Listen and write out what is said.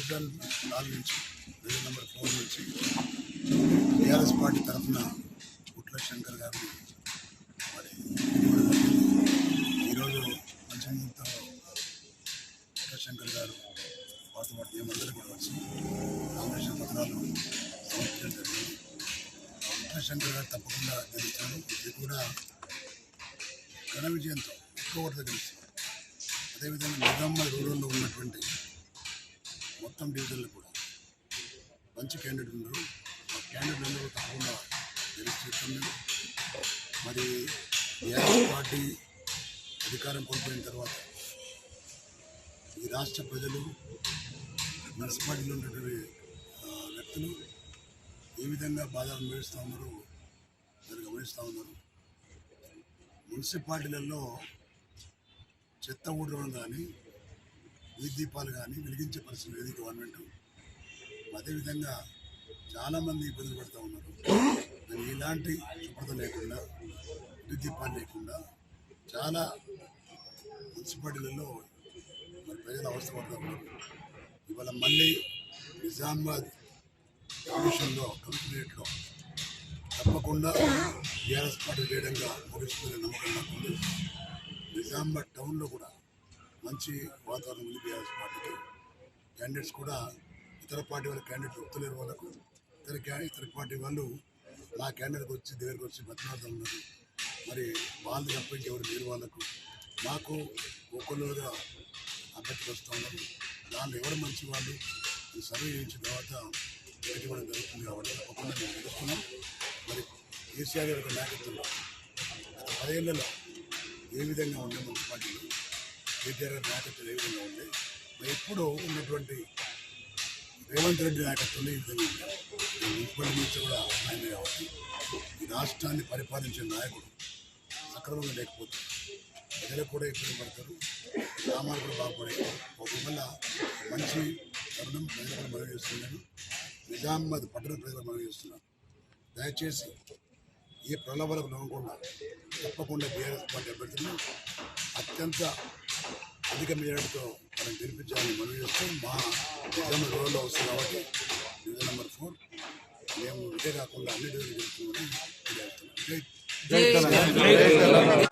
Division 4 నుంచి division number 4 నుంచి TRS party తరఫున పుట్ల శంకర్ గారిని మరి ఈరోజు మంచి ముహూర్తంలో పుట్ల శంకర్ గారు వాటితో పాటు మేమందరూ కూడా వచ్చి నామినేషన్ పత్రాలు సమర్పించడం జరిగింది. పుట్ల శంకర్ గారు తప్పకుండా గెలుస్తారు. ఇది కూడా ఘన విజయంతో ఎక్కువ ఓట్లతో గెలుస్తారు. అదేవిధంగా నిజామాబాద్ రూరల్లో ఉన్నటువంటి మొత్తం డివిజన్లు కూడా మంచి క్యాండిడేట్ ఉన్నారు. ఆ క్యాండిడేట్ అందరూ తప్పకుండా గెలుస్తున్నారు. మరి టీఆర్ఎస్ పార్టీ అధికారం కోల్పోయిన తర్వాత ఈ రాష్ట్ర ప్రజలు మున్సిపాలిటీలో ఉన్నటువంటి వ్యక్తులు ఏ విధంగా బాధ అనుభవిస్తూ ఉన్నారో మీరు గమనిస్తూ ఉన్నారు. మున్సిపాలిటీలలో చెత్త ఊడడం కానీ వీధి దీపాలు కానీ వెలిగించే పరిస్థితి లేదు గవర్నమెంట్. అదేవిధంగా చాలామంది ఇబ్బందులు పడుతూ ఉన్నారు. దానికి ఎలాంటి శుభ్రత లేకుండా వీధి దీపాలు లేకుండా చాలా మున్సిపాలిటీలలో మరి ప్రజలు అవస్థపడుతూ ఉన్నారు. ఇవాళ మళ్ళీ నిజామాబాద్ కమిషన్లో కమిషనరేట్లో తప్పకుండా టీఆర్ఎస్ పార్టీ వేయడంగా ముగిస్తుందనే నమ్మకం నాకు ఉంది. నిజామాబాద్ టౌన్లో కూడా మంచి వాతావరణం ఉంది. టీఆర్ఎస్ పార్టీకి క్యాండిడేట్స్ కూడా ఇతర పార్టీ వాళ్ళ క్యాండిడేట్లు ఒత్తలేరు. వాళ్ళకు ఇతర పార్టీ వాళ్ళు నా క్యాండిడేట్కి వచ్చి దగ్గరికి వచ్చి బతిమాడుతూ ఉన్నారు. మరి వాళ్ళు తప్ప ఇంకెవరు లేరు. వాళ్ళకు మాకు ఒకళ్ళుగా అభ్యర్థులు వస్తూ ఉన్నారు. దానిలో ఎవరు మంచి వాళ్ళు సర్వే చేయించిన తర్వాత ఇవ్వడం జరుగుతుంది. కాబట్టి తప్పకుండా మేము గెలుస్తున్నాం. మరి కేసీఆర్ గారి యొక్క నాయకత్వంలో గత 10 ఏళ్లలో ఏ విధంగా ఉండే మున్సిపాలిటీలు కేటీఆర్ గారి నాయకత్వం ఏ విధంగా ఉంది, మరి ఎప్పుడు ఉన్నటువంటి రేవంత్ రెడ్డి నాయకత్వంలో ఈ విధంగా ఉంది. మున్సిపాలిటీ నుంచి కూడా ఆయన కాబట్టి ఈ రాష్ట్రాన్ని పరిపాలించే నాయకుడు సక్రమంగా లేకపోతే ప్రజలకు కూడా ఇబ్బంది పడతారు, గ్రామాలు కూడా బాగుపడే ఒకవేళ మంచి తరుణం ప్రజలకు మనవి చేస్తున్నాను. నిజామాబాద్ పట్టణ ప్రజలకు మనవి చేస్తున్నాను. దయచేసి ఏ ప్రలోభాలకు నమ్మకుండా తప్పకుండా టీఆర్ఎస్ పార్టీ అభ్యర్థులను అత్యంత అధిక మెజారిటీతో మనం గెలిపించాలని మనవి చేస్తూ మా నిజామాబాద్ రోడ్లో వస్తుంది కాబట్టి డివిజన్ నెంబర్ 4 మేము ఇదే కాకుండా అన్ని డివిజన్లు గెలుస్తున్నామని తెలియజేస్తున్నాం.